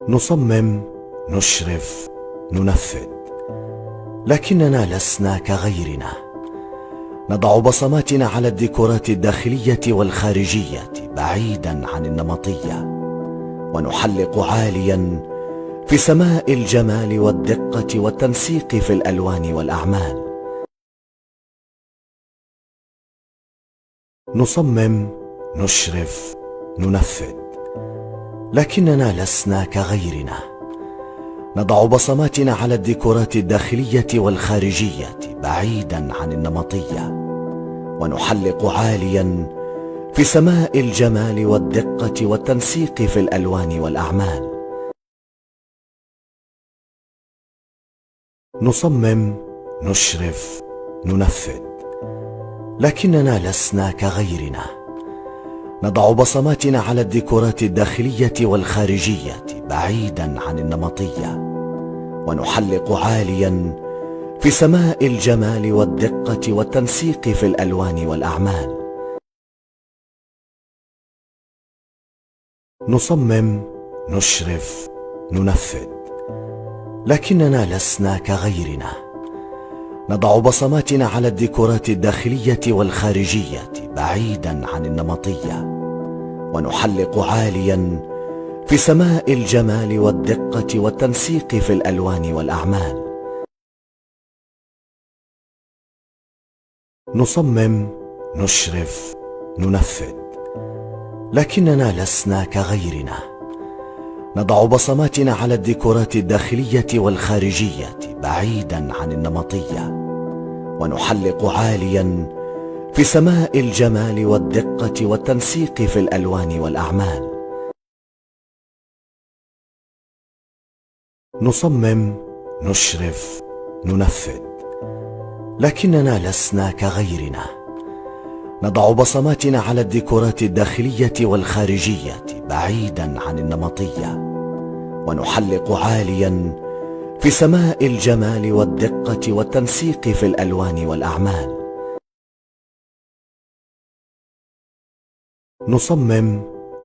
نصمم، نشرف، ننفذ، لكننا لسنا كغيرنا. نضع بصماتنا على الديكورات الداخلية والخارجية بعيدا عن النمطية، ونحلق عاليا في سماء الجمال والدقة والتنسيق في الألوان والأعمال. نصمم، نشرف، ننفذ، لكننا لسنا كغيرنا. نضع بصماتنا على الديكورات الداخلية والخارجية بعيدا عن النمطية، ونحلق عاليا في سماء الجمال والدقة والتنسيق في الألوان والأعمال. نصمم، نشرف، ننفذ، لكننا لسنا كغيرنا. نضع بصماتنا على الديكورات الداخلية والخارجية بعيدا عن النمطية، ونحلق عاليا في سماء الجمال والدقة والتنسيق في الألوان والأعمال. نصمم، نشرف، ننفذ، لكننا لسنا كغيرنا. نضع بصماتنا على الديكورات الداخلية والخارجية بعيدا عن النمطية، ونحلق عاليا في سماء الجمال والدقة والتنسيق في الألوان والأعمال. نصمم، نشرف، ننفذ، لكننا لسنا كغيرنا. نضع بصماتنا على الديكورات الداخلية والخارجية بعيدا عن النمطية، ونحلق عاليا في سماء الجمال والدقة والتنسيق في الألوان والأعمال. نصمم، نشرف، ننفذ، لكننا لسنا كغيرنا. نضع بصماتنا على الديكورات الداخلية والخارجية بعيدا عن النمطية، ونحلق عاليا في سماء الجمال والدقة والتنسيق في الألوان والأعمال. نصمم،